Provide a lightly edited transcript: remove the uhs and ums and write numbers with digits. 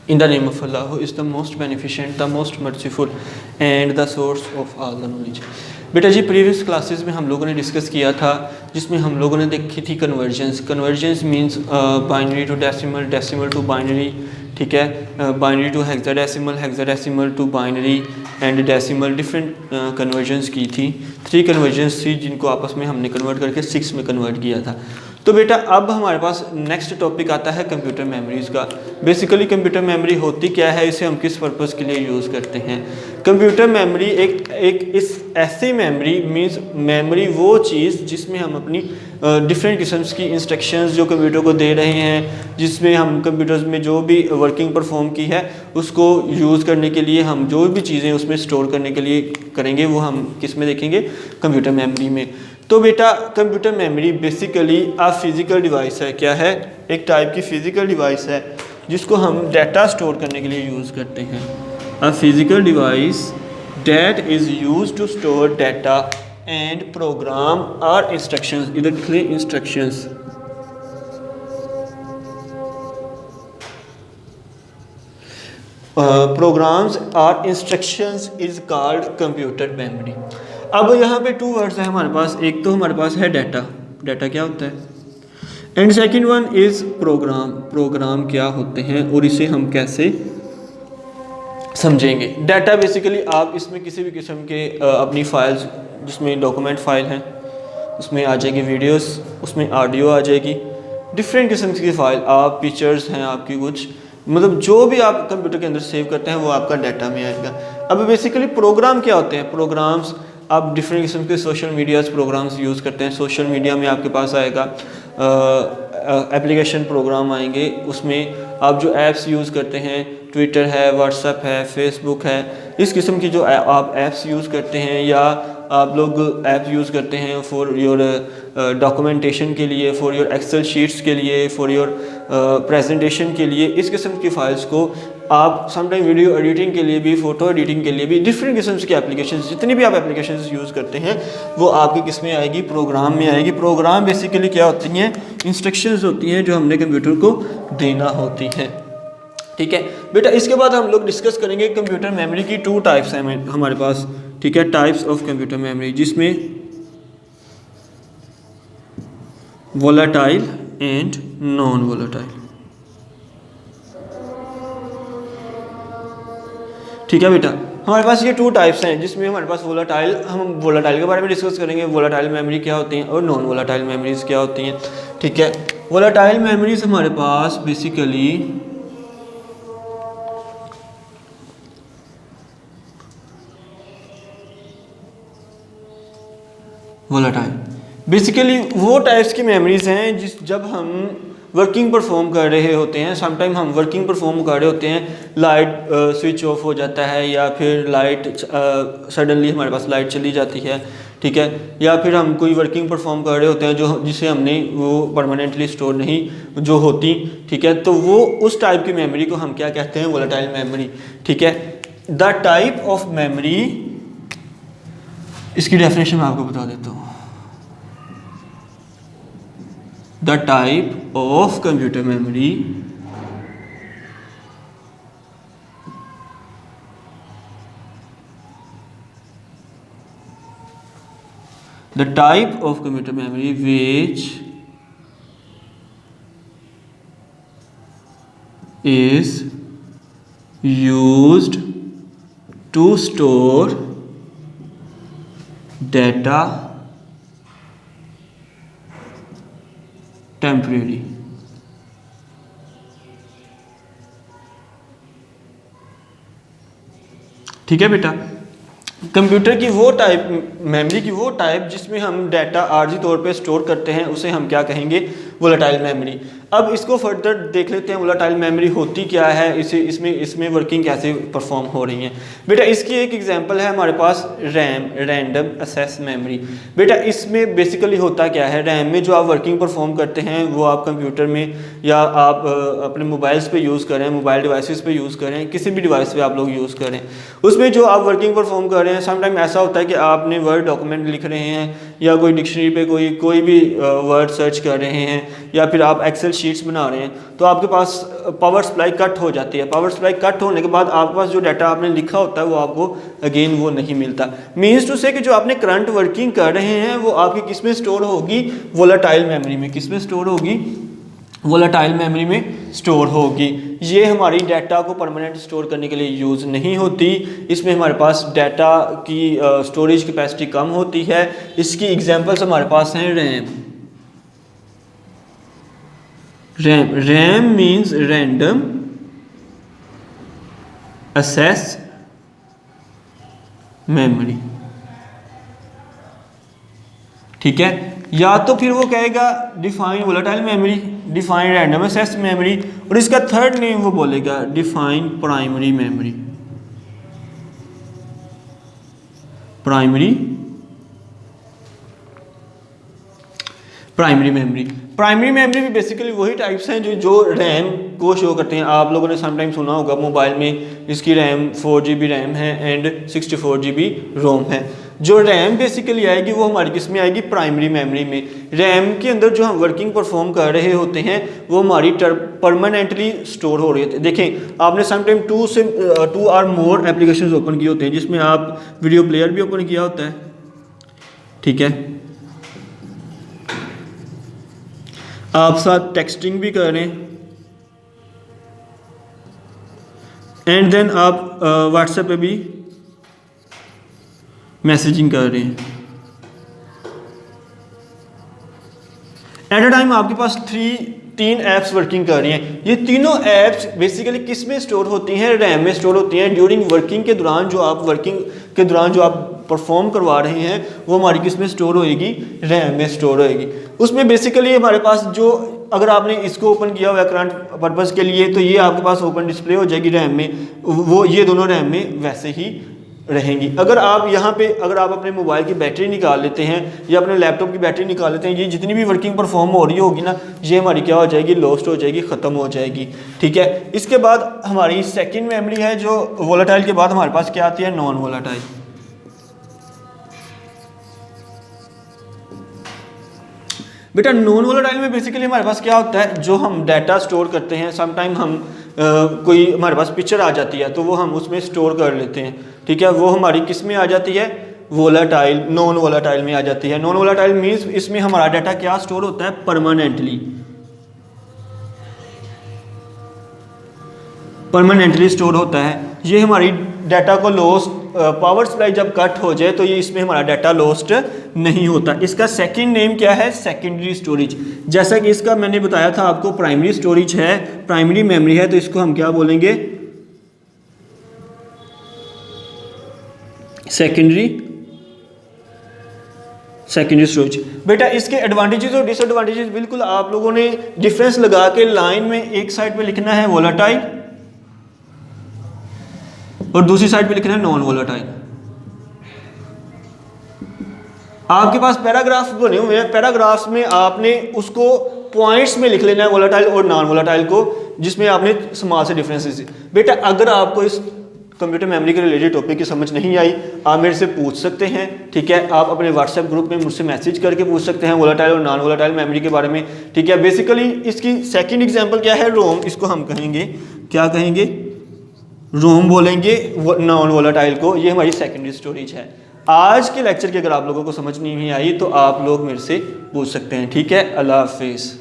In the name of Allah, who is the most beneficent, the most merciful and the source of all the knowledge। बेटा जी previous classes में हम लोगों ने discuss किया था जिसमें हम लोगों ने देखी थी conversions. Conversions means binary to decimal, decimal to binary, ठीक है, binary to hexadecimal, hexadecimal to binary and decimal, different conversions की थी। 3 कन्वर्जेंस थी जिनको आपस में हमने कन्वर्ट करके 6 में कन्वर्ट किया था। तो बेटा अब हमारे पास नेक्स्ट टॉपिक आता है कंप्यूटर मेमोरीज़ का। बेसिकली कंप्यूटर मेमोरी होती क्या है, इसे हम किस पर्पज़ के लिए यूज़ करते हैं। कंप्यूटर मेमोरी इस ऐसी मेमोरी मींस मेमोरी वो चीज़ जिसमें हम अपनी डिफरेंट किस्म की इंस्ट्रक्शंस जो कंप्यूटर को दे रहे हैं, जिसमें हम कंप्यूटर्स में जो भी वर्किंग परफॉर्म की है उसको यूज़ करने के लिए हम जो भी चीज़ें उसमें स्टोर करने के लिए करेंगे वो हम किस में देखेंगे, कंप्यूटर मेमोरी में। तो बेटा computer memory basically physical device है। क्या है? एक टाइप की फ़िज़िकल डिवाइस है जिसको हम डाटा स्टोर करने के लिए यूज़ करते हैं। A physical device that is used to store data and program और इंस्ट्रक्शंस। इधर लिख लें इंस्ट्रक्शंस। प्रोग्राम्स और instructions is called computer memory. अब यहाँ पे 2 वर्ड्स हैं हमारे पास। एक तो हमारे पास है डाटा, डाटा क्या होता है, and second one is program, program क्या होते हैं और इसे हम कैसे समझेंगे। डाटा बेसिकली आप इसमें किसी भी किस्म के अपनी फाइल्स जिसमें डॉक्यूमेंट फाइल हैं उसमें आ जाएगी, वीडियोस उसमें ऑडियो आ जाएगी, डिफरेंट किस्म की फ़ाइल, आप पिक्चर्स हैं आपकी कुछ, मतलब जो भी आप कंप्यूटर के अंदर सेव करते हैं वो आपका डाटा में आएगा। अब बेसिकली प्रोग्राम क्या होते हैं? प्रोग्राम्स आप डिफरेंट किस्म के सोशल मीडियाज़ प्रोग्राम्स यूज़ करते हैं। सोशल मीडिया में आपके पास आएगा एप्लीकेशन प्रोग्राम आएंगे, उसमें आप जो ऐप्स यूज़ करते हैं, ट्विटर है, व्हाट्सएप है, फेसबुक है, इस किस्म की जो आप ऐप्स यूज़ करते हैं या आप लोग ऐप यूज़ करते हैं फॉर योर डॉक्यूमेंटेशन के लिए, फॉर योर एक्सेल शीट्स के लिए, फॉर योर प्रेजेंटेशन के लिए, इस किस्म की फ़ाइल्स को आप समटाइम वीडियो एडिटिंग के लिए भी, फ़ोटो एडिटिंग के लिए भी, डिफरेंट किस्म की एप्लीकेशंस, जितनी भी आप एप्लीकेशंस यूज़ करते हैं वो आपकी किस में आएगी? प्रोग्राम में आएगी। प्रोग्राम बेसिकली क्या होती हैं? इंस्ट्रक्शंस होती हैं जो हमने कंप्यूटर को देना होती हैं। ठीक है बेटा, इसके बाद हम लोग डिस्कस करेंगे कंप्यूटर मेमोरी की 2 टाइप्स हैं हमारे पास, ठीक है, टाइप्स ऑफ कंप्यूटर मेमोरी, जिसमें वोलेटाइल एंड नॉन वोलेटाइल। ठीक है बेटा, हमारे पास ये 2 टाइप्स हैं जिसमें हमारे पास वोलेटाइल, हम वोलेटाइल के बारे में डिस्कस करेंगे, वोलेटाइल मेमोरी क्या होती हैं और नॉन वोलेटाइल मेमोरीज क्या होती हैं। ठीक है, वोलेटाइल मेमोरीज हमारे पास बेसिकली वोलेटाइल बेसिकली वो टाइप्स की मेमोरीज हैं जब हम वर्किंग परफॉर्म कर रहे होते हैं। समटाइम हम वर्किंग परफॉर्म कर रहे होते हैं, लाइट स्विच ऑफ हो जाता है या फिर लाइट सडनली हमारे पास लाइट चली जाती है, ठीक है, या फिर हम कोई वर्किंग परफॉर्म कर रहे होते हैं जो जिसे हमने वो परमानेंटली स्टोर नहीं जो होती, ठीक है, तो वो उस टाइप की मेमोरी को हम क्या कहते हैं? Volatile memory. ठीक है, द टाइप ऑफ मेमोरी, इसकी डेफिनेशन मैं आपको बता देता हूँ। The type of computer memory the type of computer memory which is used to store data temporary. ठीक है बेटा, कंप्यूटर की वो टाइप, मेमोरी की वो टाइप जिसमें हम डाटा आर्जी तौर पे स्टोर करते हैं उसे हम क्या कहेंगे? Volatile memory. अब इसको फर्दर देख लेते हैं, वोलेटाइल मेमोरी होती क्या है, इसमें वर्किंग कैसे परफॉर्म हो रही है। बेटा इसकी एक एग्जांपल है हमारे पास रैम, रैंडम एक्सेस मेमोरी। बेटा इसमें बेसिकली होता क्या है? रैम में जो आप वर्किंग परफॉर्म करते हैं वो आप कंप्यूटर में या आप अपने मोबाइल्स पे यूज़ करें, मोबाइल डिवाइसेस पे यूज़ करें, किसी भी डिवाइस पे आप लोग यूज़ करें, उसमें जो आप वर्किंग परफॉर्म कर रहे हैं, समटाइम ऐसा होता है कि आपने वर्ड डॉक्यूमेंट लिख रहे हैं या कोई डिक्शनरी पे कोई भी वर्ड सर्च कर रहे हैं या फिर आप एक्सेल शीट्स बना रहे हैं तो आपके पास पावर सप्लाई कट हो जाती है। पावर सप्लाई कट होने के बाद आपके पास जो डाटा आपने लिखा होता है वो आपको अगेन वो नहीं मिलता। मीन्स टू से कि जो आपने करंट वर्किंग कर रहे हैं वो आपकी किस में स्टोर होगी, वोलेटाइल मेमोरी में। किस में स्टोर होगी, वोलेटाइल मेमोरी में स्टोर होगी। ये हमारी डाटा को परमानेंट स्टोर करने के लिए यूज़ नहीं होती। इसमें हमारे पास डाटा की स्टोरेज कैपेसिटी कम होती है। इसकी एग्जांपल्स हमारे पास हैं RAM means random access memory, ठीक है। या तो फिर वो कहेगा define volatile memory, define random access memory, और इसका थर्ड नेम वो बोलेगा define primary memory. Primary memory भी बेसिकली वही टाइप्स हैं जो रैम को शो करते हैं। आप लोगों ने समटाइम सुना होगा मोबाइल में इसकी रैम 4 GB रैम है एंड 64 GB रोम है। जो रैम बेसिकली आएगी वो हमारी किस में आएगी, प्राइमरी मेमोरी में। रैम के अंदर जो हम वर्किंग परफॉर्म कर रहे होते हैं वो हमारी परमानेंटली स्टोर हो रही होती है। देखें आपने समटाइम 2 और मोर एप्लीकेशंस ओपन किए होते हैं जिसमें आप वीडियो प्लेयर भी ओपन किया होता है, ठीक है। आप साथ टेक्सटिंग भी कर रहे हैं एंड देन आप व्हाट्सएप पे भी मैसेजिंग कर रहे हैं। एट अ टाइम आपके पास 3 ऐप्स वर्किंग कर रही हैं। ये तीनों ऐप्स बेसिकली किस में स्टोर होती हैं, रैम में स्टोर होती हैं। ड्यूरिंग वर्किंग के दौरान जो आप परफॉर्म करवा रहे हैं वो हमारी किस में स्टोर होएगी, रैम में स्टोर होएगी। उसमें बेसिकली हमारे पास जो अगर आपने इसको ओपन किया हुआ है करंट पर्पज़ के लिए तो ये आपके पास ओपन डिस्प्ले हो जाएगी रैम में, वो ये दोनों रैम में वैसे ही रहेंगी। अगर आप यहाँ पे अगर आप अपने मोबाइल की बैटरी निकाल लेते हैं या अपने लैपटॉप की बैटरी निकाल लेते हैं, ये जितनी भी वर्किंग परफॉर्म हो रही होगी ना ये हमारी क्या हो जाएगी, लॉस्ट हो जाएगी, ख़त्म हो जाएगी, ठीक है। इसके बाद हमारी सेकेंड मेमोरी है जो वोलेटाइल के बाद हमारे पास क्या आती है, नॉन वोलेटाइल। बेटा नॉन वोलेटाइल में बेसिकली हमारे पास क्या होता है, जो हम डाटा स्टोर करते हैं समटाइम हम कोई हमारे पास पिक्चर आ जाती है तो वो हम उसमें स्टोर कर लेते हैं, ठीक है। वो हमारी किस में आ जाती है, वोलेटाइल, नॉन वोलेटाइल में आ जाती है। नॉन वोलेटाइल मीन्स इसमें हमारा डाटा क्या स्टोर होता है, परमानेंटली स्टोर होता है। ये हमारी डाटा को लॉस्ट, पावर सप्लाई जब कट हो जाए तो ये इसमें हमारा डाटा लॉस्ट नहीं होता। इसका सेकंड नेम क्या है, सेकेंडरी स्टोरेज। जैसा कि इसका मैंने बताया था आपको प्राइमरी स्टोरेज है, प्राइमरी मेमोरी है, तो इसको हम क्या बोलेंगे, सेकेंडरी स्टोरेज। बेटा इसके एडवांटेजेस और डिसएडवांटेजेस बिल्कुल आप लोगों ने डिफरेंस लगा के लाइन में एक साइड पे लिखना है वोलेटाइल और दूसरी साइड पे लिखना है नॉन वोलेटाइल। आपके पास पैराग्राफ बने हुए हैं, पैराग्राफ्स में आपने उसको पॉइंट्स में लिख लेना है वोलेटाइल और नॉन वोलेटाइल को, जिसमें आपने स्मॉल से डिफरेंसेस। बेटा अगर आपको इस कंप्यूटर मेमोरी के रिलेटेड टॉपिक की समझ नहीं आई आप मेरे से पूछ सकते हैं, ठीक है। आप अपने व्हाट्सएप ग्रुप में मुझसे मैसेज करके पूछ सकते हैं वोलेटाइल और नॉन वोलेटाइल मेमोरी के बारे में, ठीक है। बेसिकली इसकी सेकंड एग्जांपल क्या है, रोम। इसको हम कहेंगे, क्या कहेंगे, रोम बोलेंगे नॉन वोलेटाइल को। ये हमारी सेकेंडरी स्टोरेज है। आज के लेक्चर की अगर आप लोगों को समझ नहीं आई तो आप लोग मेरे से पूछ सकते हैं, ठीक है। अल्लाह हाफिज़।